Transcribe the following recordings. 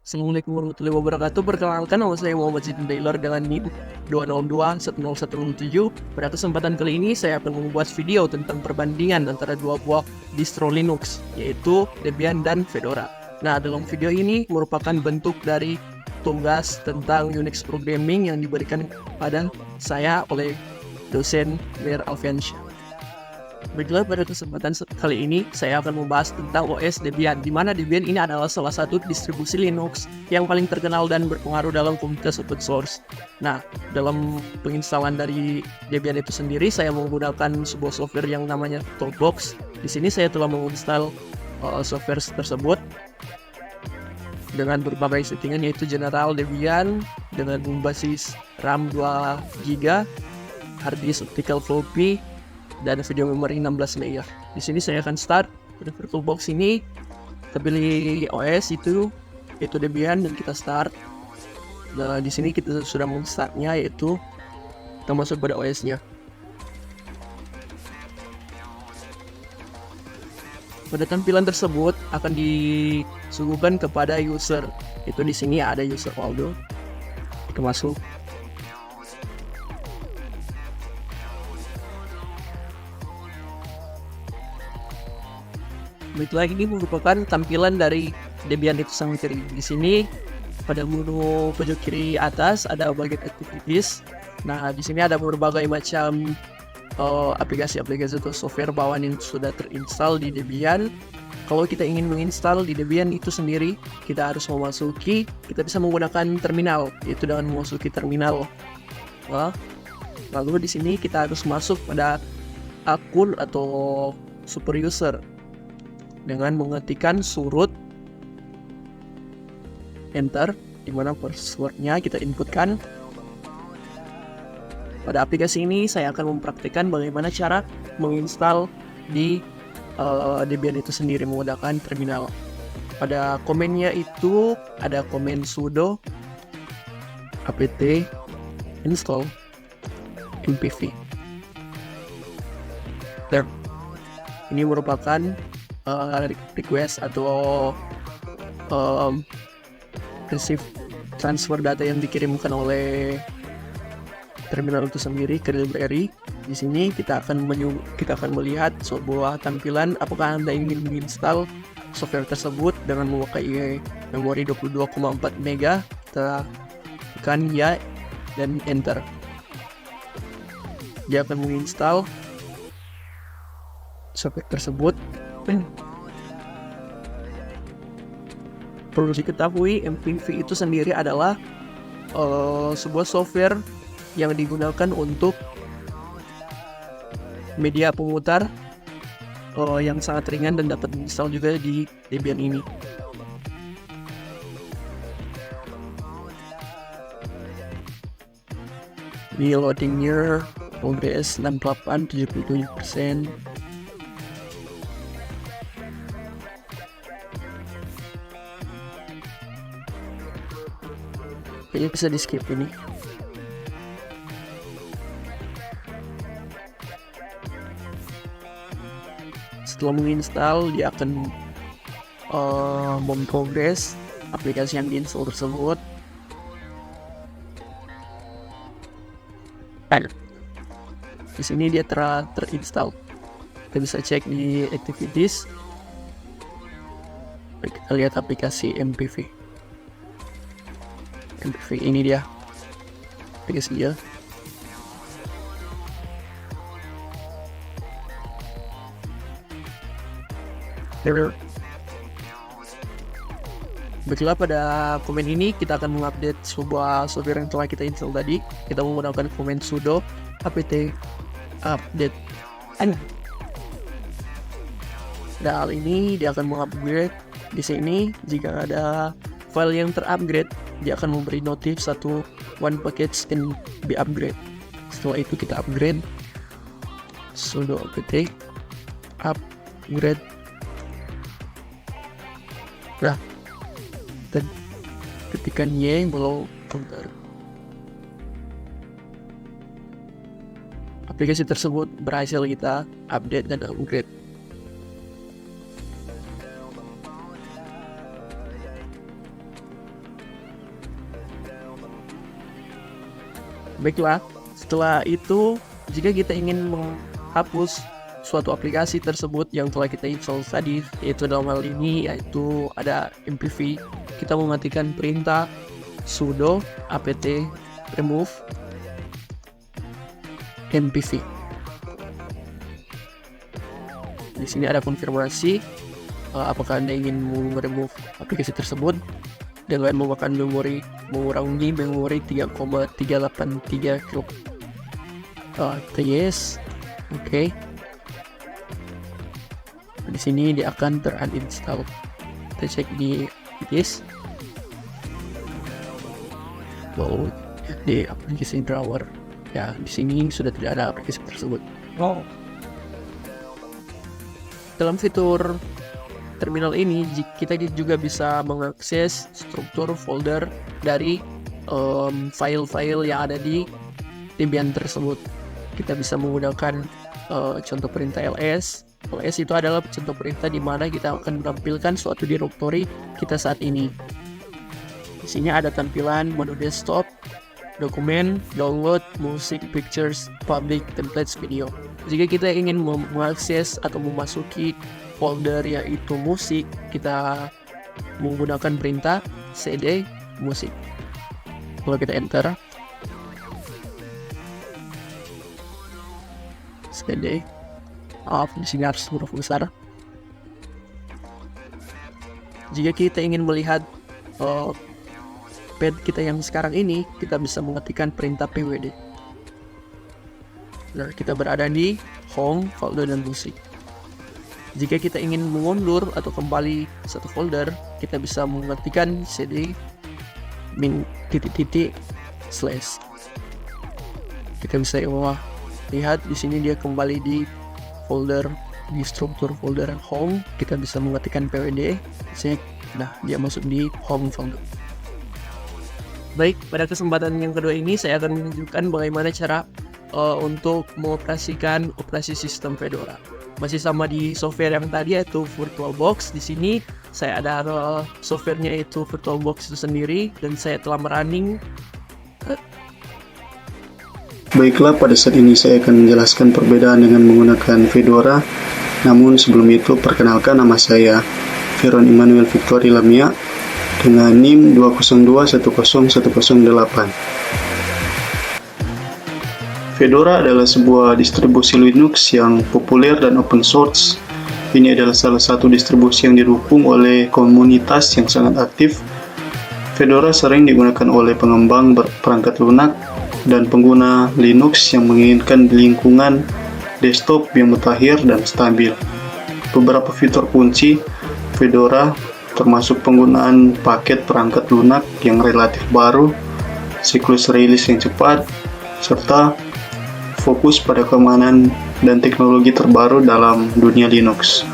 Assalamualaikum warahmatullahi wabarakatuh. Perkenalkan, nama saya Muhammad Zidin Taylor dengan NIM 2021017. Pada kesempatan kali ini saya akan membuat video tentang perbandingan antara dua buah distro Linux, yaitu Debian dan Fedora. Nah, dalam video ini merupakan bentuk dari tugas tentang Unix programming yang diberikan pada saya oleh dosen Mir Alfiansyah. Baiklah, pada kesempatan kali ini saya akan membahas tentang OS Debian, di mana Debian ini adalah salah satu distribusi Linux yang paling terkenal dan berpengaruh dalam komunitas open source. Nah, dalam penginstalan dari Debian itu sendiri, saya menggunakan sebuah software yang namanya Toolbox. Di sini saya telah menginstal software tersebut dengan berbagai settingan, yaitu General Debian dengan basis RAM 2 GB, hard disk optical floppy, dan video memory 16 layer. Di sini saya akan start pada VirtualBox ini. Kita pilih OS itu Debian dan kita start. Nah, di sini kita sudah menstartnya, yaitu kita masuk pada OS-nya. Pada tampilan tersebut akan disuguhkan kepada user. Itu di sini ada user Waldo. Kita masuk. Baiklah, ini merupakan tampilan dari Debian itu sendiri. Di sini pada menu pojok kiri atas ada bagian activities. Nah, di sini ada berbagai macam aplikasi-aplikasi atau software bawaan yang sudah terinstall di Debian. Kalau kita ingin menginstal di Debian itu sendiri, kita harus kita bisa menggunakan terminal, yaitu dengan memasuki terminal. Lalu di sini kita harus masuk pada akun atau super user dengan mengetikkan surut enter, dimana passwordnya kita inputkan. Pada aplikasi ini saya akan mempraktikkan bagaimana cara menginstal di Debian itu sendiri menggunakan terminal. Pada komennya itu ada komen sudo apt install npv. Ini merupakan request atau receive transfer data yang dikirimkan oleh terminal itu sendiri ke library. Di sini kita akan melihat sebuah tampilan apakah Anda ingin menginstal software tersebut dengan memakai memori 22,4 MB. Kita tekan ya dan enter. Dia akan menginstal software tersebut. Perlu diketahui, MPV itu sendiri adalah sebuah software yang digunakan untuk media pemutar yang sangat ringan dan dapat diinstal juga di Debian ini. Ini loadingnya progress 68-77%. Kayaknya bisa di skip ini. Setelah menginstal, dia akan memprogres aplikasi yang diinstal tersebut. Di sini dia terinstall. Kita bisa cek di activities. Kita lihat aplikasi MPV ini, dia aplikasi dia. Baiklah, pada komen ini kita akan mengupdate sebuah software yang telah kita install tadi. Kita menggunakan komen sudo apt update. Dan hal ini dia akan mengupgrade. Di sini jika ada file yang terupgrade, dia akan memberi notif one package can be upgrade. Setelah itu kita upgrade sudo apt upgrade. Nah, dan ketikan Y below counter. Aplikasi tersebut berhasil kita update dan upgrade. Baiklah, setelah itu jika kita ingin menghapus suatu aplikasi tersebut yang telah kita install tadi, yaitu dalam hal ini yaitu ada MPV, kita mematikan perintah sudo apt remove MPV. Di sini ada konfirmasi apakah Anda ingin remove aplikasi tersebut dengan memakan mengurangi memori 3,383 KB. Kita yes, oke. Di sini dia akan teruninstall. Kita cek di disk. Wow, di aplikasi drawer. Ya, di sini sudah tidak ada aplikasi tersebut. Dalam fitur terminal ini, kita juga bisa mengakses struktur folder dari file-file yang ada di Debian tersebut. Kita bisa menggunakan contoh perintah ls. ls itu adalah contoh perintah di mana kita akan menampilkan suatu directory kita saat ini. Di sini ada tampilan mode desktop, dokumen, download, musik, pictures, public, templates, video. Jika kita ingin mengakses atau memasuki folder yaitu musik, kita menggunakan perintah cd musik. Kalau kita enter cd, di sini harus huruf besar. Jika kita ingin melihat pad kita yang sekarang ini, kita bisa mengetikkan perintah pwd. Nah, kita berada di home, folder, dan musik. Jika kita ingin mengundur atau kembali satu folder, kita bisa mengetikkan cd // Kita bisa lihat di sini dia kembali di folder, di struktur folder home. Kita bisa mengetikkan pwd, cek. Nah, dia masuk di home folder. Baik, pada kesempatan yang kedua ini saya akan menunjukkan bagaimana cara untuk mengoperasikan operasi sistem Fedora. Masih sama di software yang tadi yaitu VirtualBox. Di sini saya ada softwarenya yaitu VirtualBox itu sendiri dan saya telah merunning. Baiklah, pada saat ini saya akan menjelaskan perbedaan dengan menggunakan Fedora. Namun sebelum itu, perkenalkan, nama saya Viron Immanuel Victory Lamia dengan NIM 202.10108. Fedora adalah sebuah distribusi Linux yang populer dan open source. Ini adalah salah satu distribusi yang didukung oleh komunitas yang sangat aktif. Fedora sering digunakan oleh pengembang perangkat lunak dan pengguna Linux yang menginginkan lingkungan desktop yang mutakhir dan stabil. Beberapa fitur kunci Fedora termasuk penggunaan paket perangkat lunak yang relatif baru, siklus rilis yang cepat, serta fokus pada keamanan dan teknologi terbaru dalam dunia Linux.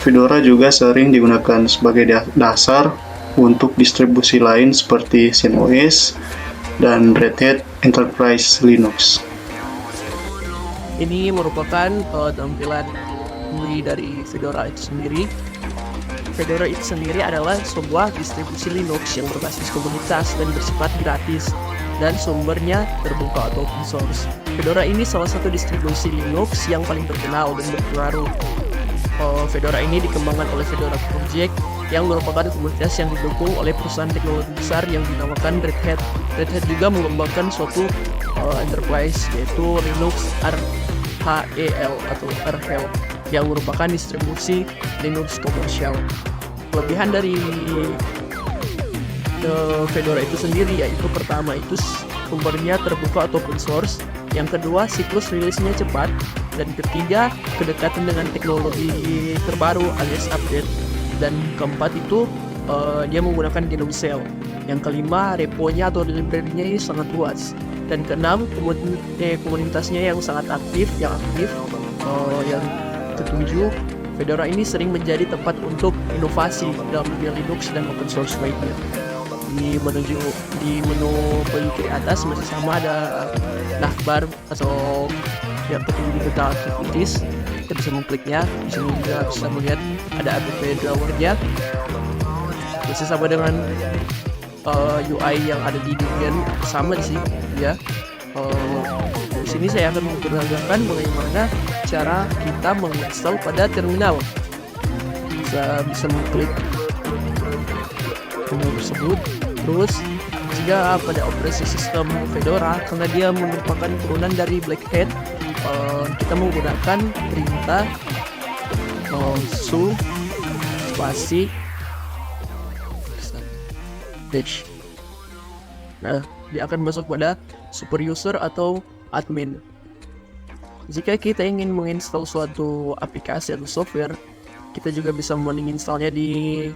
Fedora juga sering digunakan sebagai dasar untuk distribusi lain seperti CentOS dan Red Hat Enterprise Linux. Ini merupakan tampilan GUI dari Fedora itu sendiri. Fedora itu sendiri adalah sebuah distribusi Linux yang berbasis komunitas dan bersifat gratis dan sumbernya terbuka atau open source. Fedora ini salah satu distribusi Linux yang paling terkenal dan berpengaruh. Fedora ini dikembangkan oleh Fedora Project yang merupakan komunitas yang didukung oleh perusahaan teknologi besar yang dinamakan Red Hat. Red Hat juga mengembangkan suatu enterprise yaitu Linux RHEL atau RHEL yang merupakan distribusi Linux komersial. Kelebihan dari Fedora itu sendiri yaitu pertama itu sumbernya terbuka atau open source, yang kedua siklus rilisnya cepat, dan ketiga kedekatan dengan teknologi terbaru alias update, dan keempat itu dia menggunakan GNOME Shell, yang kelima reponya atau library-nya ini sangat luas, dan keenam komunitasnya yang sangat aktif, yang ketujuh Fedora ini sering menjadi tempat untuk inovasi dalam dunia Linux dan open source lainnya. Di menu paling kiri atas masih sama ada navbar atau yang petunjuk tentang activities. Kita bisa mengkliknya. Di sini juga bisa melihat ada app drawer-nya. Masih sama dengan UI yang ada di Debian, sama sih ya. Di sini saya akan memperagakan bagaimana cara kita menginstal pada terminal. Bisa mengklik tombol tersebut. Terus jika pada operasi sistem Fedora, karena dia merupakan turunan dari Black Hat, kita menggunakan perintah su spasi dash. Nah, dia akan masuk pada super user atau admin. Jika kita ingin menginstal suatu aplikasi atau software, kita juga bisa menginstalnya di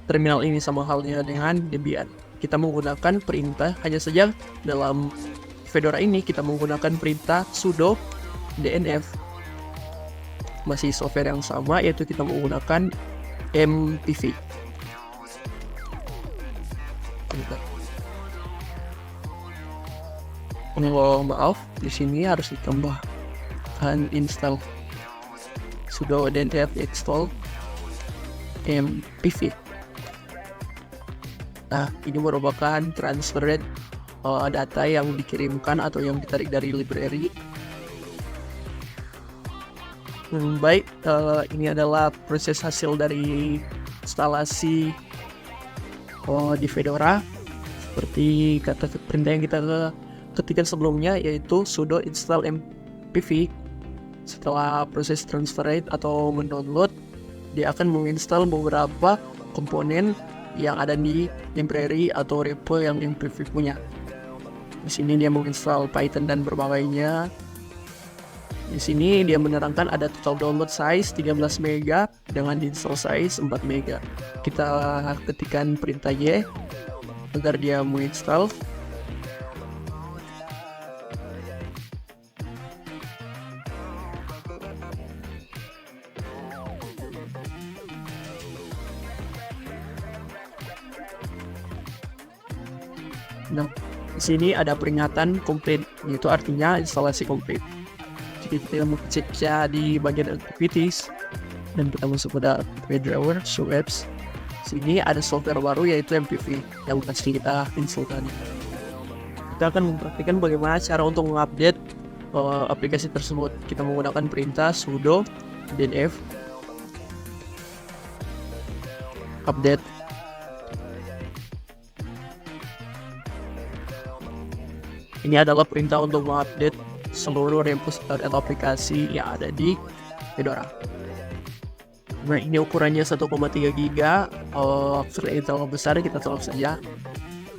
terminal ini, sama halnya dengan Debian. Kita menggunakan perintah, hanya saja dalam Fedora ini kita menggunakan perintah sudo dnf. Masih software yang sama, yaitu kita menggunakan mpv. Oh, maaf, di sini harus ditambahkan install sudo dnf install mpv. Nah, ini merupakan transfer data yang dikirimkan atau yang ditarik dari library. Baik, ini adalah proses hasil dari instalasi di Fedora. Seperti kata perintah yang kita ketikkan sebelumnya, yaitu sudo install mpv. Setelah proses transfer atau mendownload, dia akan menginstal beberapa komponen yang ada di library atau repo yang mpv punya. Di sini dia menginstal Python dan berbagainya. Di sini dia menerangkan ada total download size 13 MB dengan install size 4 MB. Kita ketikkan perintah Y agar dia menginstal. Nah, di sini ada peringatan complete, yaitu artinya instalasi complete. Jika kita mengeceknya di bagian activities dan kita masuk pada drawer show apps, sini ada software baru yaitu mpv yang pasti kita install tadi. Kita akan mempraktikkan bagaimana cara untuk mengupdate aplikasi tersebut. Kita menggunakan perintah sudo dnf update. Ini adalah perintah untuk mengupdate seluruh repository atau aplikasi yang ada di Fedora. Nah, ini ukurannya 1,3 GB. Karena ini terlalu besar, kita tolak saja.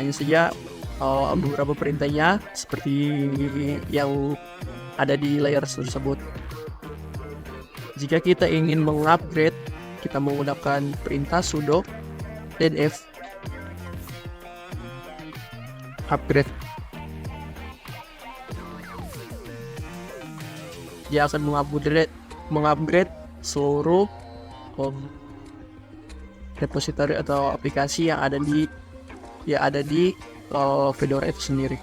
Hanya saja beberapa perintahnya seperti yang ada di layar tersebut. Jika kita ingin mengupgrade, kita menggunakan perintah sudo dnf upgrade. Dia akan mengupgrade seluruh repository atau aplikasi yang ada di Fedora itu sendiri.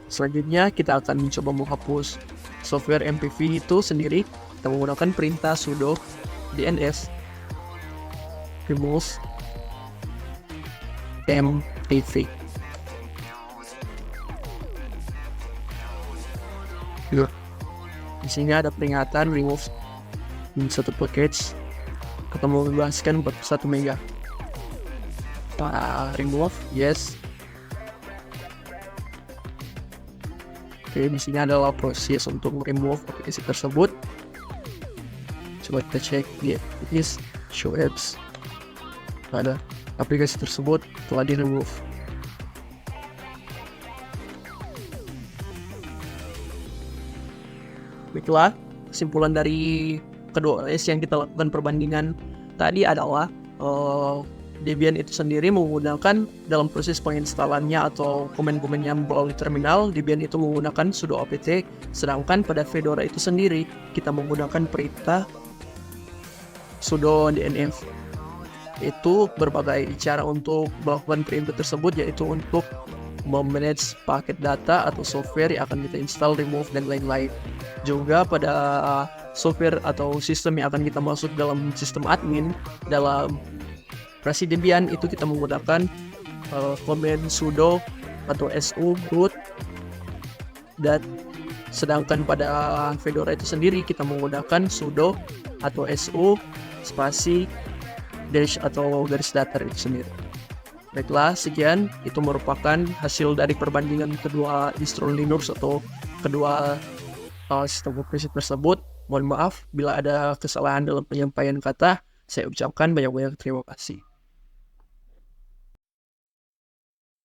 Selanjutnya kita akan mencoba menghapus software mpv itu sendiri. Kita menggunakan perintah sudo dnf remove mpv. Di sini ada peringatan remove satu package atau membebaskan 41 MB. Remove, yes. Oke, di sini adalah proses untuk remove aplikasi tersebut. Coba kita cek di show apps. Ada aplikasi tersebut telah di remove. Baiklah, kesimpulan dari kedua OS yang kita lakukan perbandingan tadi adalah Debian itu sendiri menggunakan dalam proses penginstalannya atau komen-komennya melalui terminal, Debian itu menggunakan sudo apt, sedangkan pada Fedora itu sendiri kita menggunakan perintah sudo dnf. Itu berbagai cara untuk melakukan perintah tersebut, yaitu untuk memanage paket data atau software yang akan kita install, remove, dan lain-lain. Juga pada software atau sistem yang akan kita masuk dalam sistem admin, dalam operasi Debian itu kita menggunakan komen sudo atau su root, dan sedangkan pada Fedora itu sendiri kita menggunakan sudo atau su spasi dash atau garis datar itu sendiri. Baiklah, sekian itu merupakan hasil dari perbandingan kedua distro Linux atau kedua sistem operasi tersebut. Mohon maaf bila ada kesalahan dalam penyampaian kata. Saya ucapkan banyak-banyak terima kasih.